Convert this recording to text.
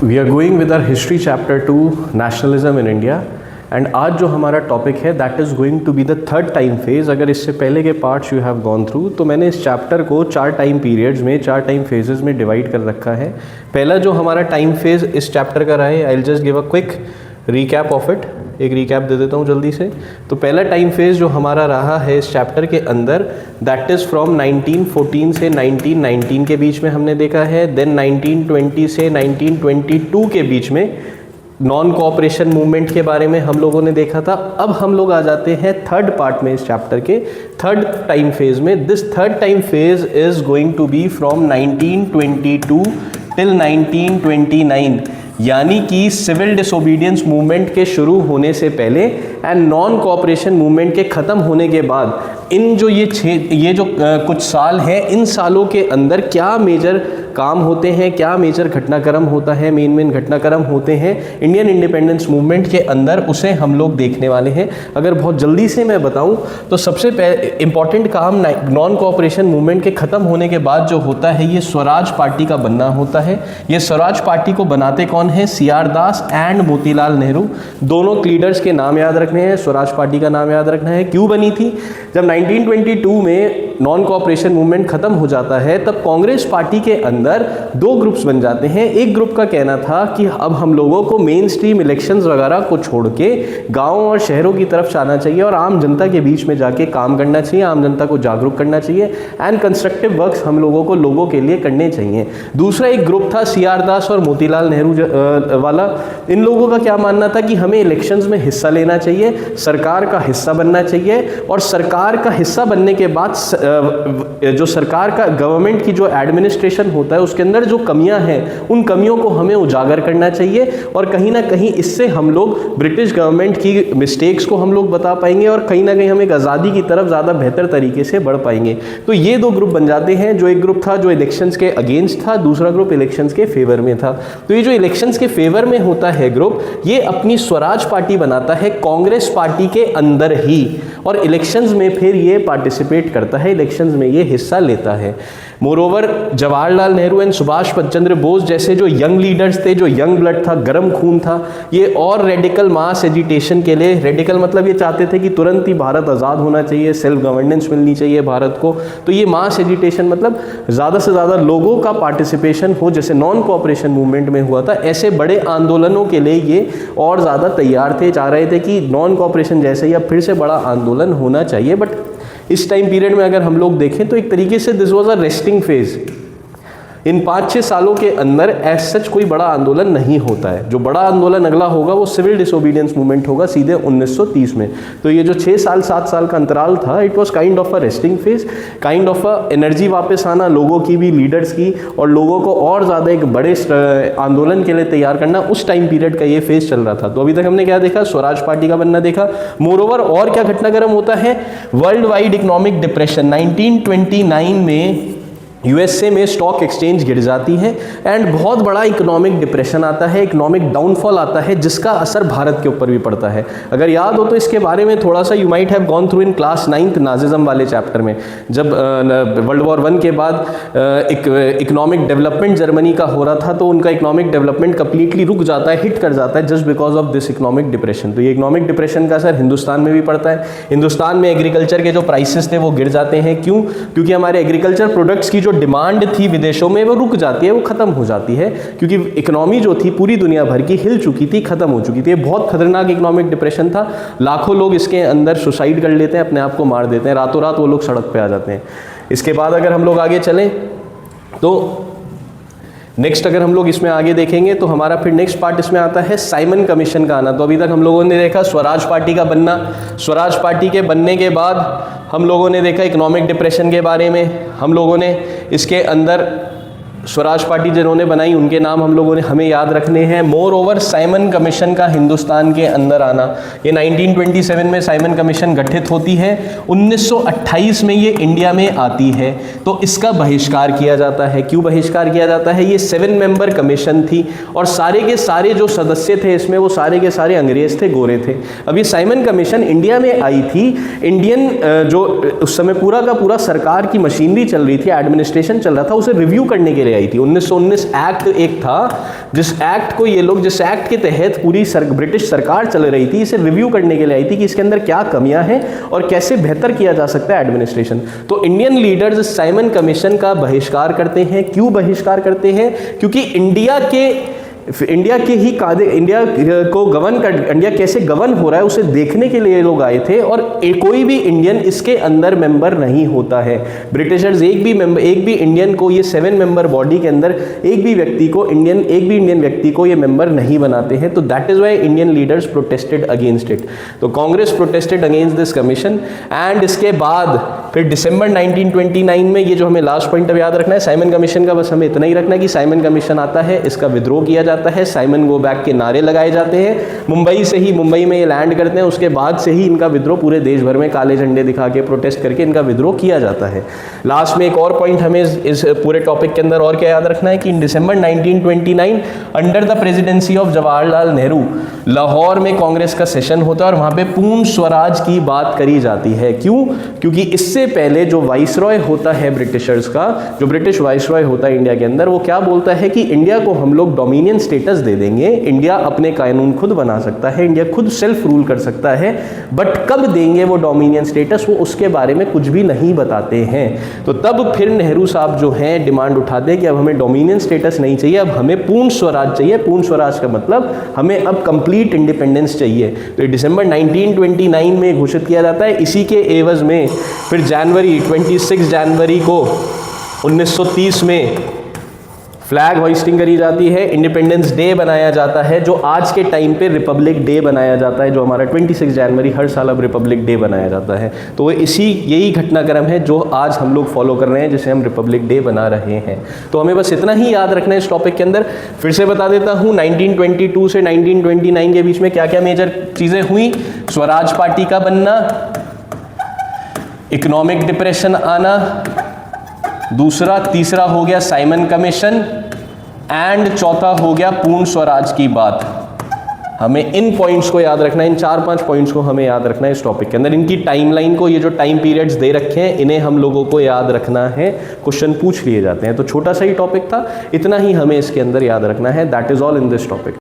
We are going with our history chapter 2 nationalism in India and आज जो हमारा topic है that is going to be the third time phase. अगर इससे पहले के parts you have gone through तो मैंने इस चैप्टर को 4 टाइम पीरियड्स में 4 टाइम फेजेस में डिवाइड कर रखा है। पहला जो हमारा टाइम फेज़ इस चैप्टर का रहा है, I will just give a quick recap of it, एक रिकैप दे देता हूँ जल्दी से। तो पहला टाइम फेज़ जो हमारा रहा है इस चैप्टर के अंदर दैट इज़ फ्रॉम 1914 से 1919 के बीच में हमने देखा है। देन 1920 से 1922 के बीच में नॉन कोऑपरेशन मूवमेंट के बारे में हम लोगों ने देखा था। अब हम लोग आ जाते हैं थर्ड पार्ट में इस चैप्टर के थर्ड टाइम फेज़ में। This third time phase is going to be from 1922 till 1929, यानी कि सिविल डिसोबीडियंस मूवमेंट के शुरू होने से पहले एंड नॉन कोऑपरेशन मूवमेंट के ख़त्म होने के बाद इन जो ये जो कुछ साल हैं, इन सालों के अंदर क्या मेजर काम होते हैं, क्या मेजर घटनाक्रम होता है, मेन घटनाक्रम होते हैं इंडियन इंडिपेंडेंस मूवमेंट के अंदर, उसे हम लोग देखने वाले हैं। अगर बहुत जल्दी से मैं बताऊं तो सबसे इम्पॉर्टेंट काम नॉन कोऑपरेशन मूवमेंट के ख़त्म होने के बाद जो होता है ये स्वराज पार्टी का बनना होता है। ये स्वराज पार्टी को बनाते कौन है? CR Das and Motilal Nehru. दोनों लीडर्स के नाम याद रखने हैं, स्वराज पार्टी का नाम याद रखना है। क्यों बनी थी? जब 1922 में नॉन कोऑपरेशन मूवमेंट खत्म हो जाता है तब कांग्रेस पार्टी के अंदर 2 ग्रुप्स बन जाते हैं। एक ग्रुप का कहना था कि अब हम लोगों को मेन स्ट्रीम इलेक्शंस वगैरह को छोड़ के गांवों और शहरों की तरफ जाना चाहिए और आम जनता के बीच में जाके काम करना चाहिए, आम जनता को जागरूक करना चाहिए एंड कंस्ट्रक्टिव वर्क्स हम लोगों के लिए करने चाहिए। दूसरा एक ग्रुप था CR दास और मोतीलाल नेहरू वाला। इन लोगों का क्या मानना था कि हमें इलेक्शंस में हिस्सा लेना चाहिए, सरकार का हिस्सा बनना चाहिए और सरकार का हिस्सा बनने के बाद जो सरकार का गवर्नमेंट की जो एडमिनिस्ट्रेशन होता है उसके अंदर जो कमियां हैं उन कमियों को हमें उजागर करना चाहिए और कहीं ना कहीं इससे हम लोग ब्रिटिश गवर्नमेंट की मिस्टेक्स को हम लोग बता पाएंगे और कहीं ना कहीं हम एक आज़ादी की तरफ ज़्यादा बेहतर तरीके से बढ़ पाएंगे। तो ये 2 ग्रुप बन जाते हैं। जो एक ग्रुप था जो इलेक्शंस के अगेंस्ट था, दूसरा ग्रुप इलेक्शंस के फेवर में था। तो ये जो इलेक्शंस के फेवर में होता है ग्रुप, ये अपनी स्वराज पार्टी बनाता है कांग्रेस पार्टी के अंदर ही और इलेक्शंस में फिर ये पार्टिसिपेट करता है, इलेक्शंस में ये हिस्सा लेता है। मोरोवर जवाहरलाल नेहरू एंड सुभाष चंद्र बोस जैसे जो यंग लीडर्स थे, जो यंग ब्लड था, गर्म खून था, ये और रेडिकल मास एजिटेशन के लिए, रेडिकल मतलब ये चाहते थे कि तुरंत ही भारत आज़ाद होना चाहिए, सेल्फ गवर्नेंस मिलनी चाहिए भारत को। तो ये मास एजिटेशन मतलब ज़्यादा से ज़्यादा लोगों का पार्टिसिपेशन हो, जैसे नॉन कोऑपरेशन मूवमेंट में हुआ था। ऐसे बड़े आंदोलनों के लिए ये और ज़्यादा तैयार थे, चाह रहे थे कि नॉन कोऑपरेशन जैसे ही अब फिर से बड़ा आंदोलन होना चाहिए। बट इस टाइम पीरियड में अगर हम लोग देखें तो एक तरीके से this was a resting phase. इन 5-6 सालों के अंदर एज सच कोई बड़ा आंदोलन नहीं होता है। जो बड़ा आंदोलन अगला होगा वो सिविल डिसोबीडियंस मूवमेंट होगा सीधे 1930 में। तो ये जो 6 साल 7 साल का अंतराल था, it was kind of a resting phase, kind of a energy वापस आना लोगों की भी, लीडर्स की, और लोगों को और ज़्यादा एक बड़े आंदोलन के लिए तैयार करना। उस टाइम पीरियड का ये फेज चल रहा था। तो अभी तक हमने क्या देखा? स्वराज पार्टी का बनना देखा। मोरओवर और क्या घटनाक्रम होता है? वर्ल्ड वाइड इकोनॉमिक डिप्रेशन 1929 में USA में स्टॉक एक्सचेंज गिर जाती है एंड बहुत बड़ा इकोनॉमिक डिप्रेशन आता है, इकोनॉमिक डाउनफॉल आता है, जिसका असर भारत के ऊपर भी पड़ता है। अगर याद हो तो इसके बारे में थोड़ा सा you might have gone through in class 9th Nazism वाले चैप्टर में, जब वर्ल्ड वॉर 1 के बाद इकोनॉमिक डेवलपमेंट जर्मनी का हो रहा था तो उनका इकोनॉमिक डेवलपमेंट कंप्लीटली रुक जाता है, हिट कर जाता है just because of this economic depression. तो ये इकोनॉमिक डिप्रेशन का असर हिंदुस्तान में भी पड़ता है। हिंदुस्तान में एग्रीकल्चर के जो प्राइसेस थे वो गिर जाते हैं। क्यों? क्योंकि हमारे एग्रीकल्चर प्रोडक्ट्स की जो डिमांड थी विदेशों में वो रुक जाती है, वो खत्म हो जाती है, क्योंकि इकोनॉमी जो थी पूरी दुनिया भर की हिल चुकी थी, खत्म हो चुकी थी। ये बहुत खतरनाक इकोनॉमिक डिप्रेशन था। लाखों लोग इसके अंदर सुसाइड कर लेते हैं, अपने आप को मार देते हैं, रातों रात वो लोग सड़क पे आ जाते हैं। इसके बाद अगर हम लोग आगे चलें तो नेक्स्ट अगर हम लोग इसमें आगे देखेंगे तो हमारा फिर नेक्स्ट पार्ट इसमें आता है साइमन कमीशन का आना। तो अभी तक हम लोगों ने देखा स्वराज पार्टी का बनना, स्वराज पार्टी के बनने के बाद हम लोगों ने देखा इकोनॉमिक डिप्रेशन के बारे में। हम लोगों ने इसके अंदर स्वराज पार्टी जिन्होंने बनाई उनके नाम हम लोगों ने हमें याद रखने हैं। मोर ओवर साइमन कमीशन का हिंदुस्तान के अंदर आना, ये 1927 में साइमन कमीशन गठित होती है, 1928 में ये इंडिया में आती है। तो इसका बहिष्कार किया जाता है। क्यों बहिष्कार किया जाता है? ये 7 मेंबर कमीशन थी और सारे के सारे जो सदस्य थे इसमें वो सारे के सारे अंग्रेज थे, गोरे थे। अब ये साइमन कमीशन इंडिया में आई थी, इंडियन जो उस समय पूरा का पूरा सरकार की मशीनरी चल रही थी, एडमिनिस्ट्रेशन चल रहा था, उसे रिव्यू करने के लिए आई थी। 1919 एक्ट एक था जिस एक्ट को ये लोग, जिस एक्ट के तहत पूरी ब्रिटिश सरकार चल रही थी, इसे रिव्यू करने के लिए आई थी कि इसके अंदर क्या कमियां हैं और कैसे बेहतर किया जा सकता है एडमिनिस्ट्रेशन। तो इंडियन लीडर्स साइमन कमीशन का बहिष्कार करते हैं। क्यों बहिष्कार करते हैं? क्योंकि इंडिया कैसे गवर्न हो रहा है उसे देखने के लिए ये लोग आए थे, और कोई भी इंडियन इसके अंदर मेंबर नहीं होता है। ब्रिटिशर्स एक भी इंडियन को, ये 7 मेंबर बॉडी के अंदर एक भी इंडियन व्यक्ति को ये मेंबर नहीं बनाते हैं। तो that is why Indian leaders protested against it. तो Congress protested against this commission, and इसके बाद फिर दिसंबर 1929 में, ये जो हमें लास्ट पॉइंट अब याद रखना है साइमन कमीशन का, बस हमें इतना ही रखना है कि साइमन कमीशन आता है, इसका विद्रोह किया जाता है, साइमन गो बैक के नारे लगाए जाते हैं, मुंबई में ये लैंड करते हैं, उसके बाद से ही इनका विद्रोह पूरे देश भर में काले झंडे दिखा के प्रोटेस्ट करके इनका विद्रोह किया जाता है। लास्ट में एक और पॉइंट हमें इस पूरे टॉपिक के अंदर और क्या याद रखना है कि इन दिसंबर 1929 under the presidency of Jawaharlal Nehru Lahore में कांग्रेस का सेशन होता है और वहां पे पूर्ण स्वराज की बात करी जाती है। क्यों? क्योंकि इससे पहले जो वाइसरॉय होता है ब्रिटिशर्स का, जो ब्रिटिश वाइसरॉय होता है इंडिया के अंदर, वो क्या बोलता है कि इंडिया को हम लोग डोमिनियन स्टेटस दे देंगे, इंडिया अपने कानून खुद बना सकता है, इंडिया खुद सेल्फ रूल कर सकता है, बट कब देंगे वो डोमिनियन स्टेटस, वो उसके बारे में कुछ भी नहीं बताते हैं। तो तब फिर नेहरू साहब जो हैं डिमांड उठाते हैं कि अब हमें डोमिनियन स्टेटस नहीं चाहिए, अब हमें पूर्ण स्वराज चाहिए। पूर्ण स्वराज का मतलब हमें अब कंप्लीट इंडिपेंडेंस चाहिए। तो दिसंबर 1929 में घोषित किया जाता है। इसी के एवज में फिर 26 जनवरी को 1930 में फ्लैग होइस्टिंग करी जाती है, इंडिपेंडेंस डे बनाया जाता है, जो आज के टाइम पे रिपब्लिक डे बनाया जाता है, जो हमारा 26 जनवरी हर साल अब रिपब्लिक डे बनाया जाता है। तो यही घटनाक्रम है जो आज हम लोग फॉलो कर रहे हैं, जिसे हम रिपब्लिक डे बना रहे हैं। तो हमें बस इतना ही याद रखना है इस टॉपिक के अंदर। फिर से बता देता हूँ 1922 से 1929 के बीच में क्या क्या मेजर चीज़ें हुई। स्वराज पार्टी का बनना, इकोनॉमिक डिप्रेशन आना, तीसरा हो गया साइमन कमीशन, एंड चौथा हो गया पूर्ण स्वराज की बात। हमें इन पॉइंट्स को याद रखना है, इन 4-5 पॉइंट्स को हमें याद रखना है इस टॉपिक के अंदर। इनकी टाइमलाइन को, ये जो टाइम पीरियड्स दे रखे हैं, इन्हें हम लोगों को याद रखना है, क्वेश्चन पूछ लिए जाते हैं। तो छोटा सा ही टॉपिक था, इतना ही हमें इसके अंदर याद रखना है। That is all in this topic.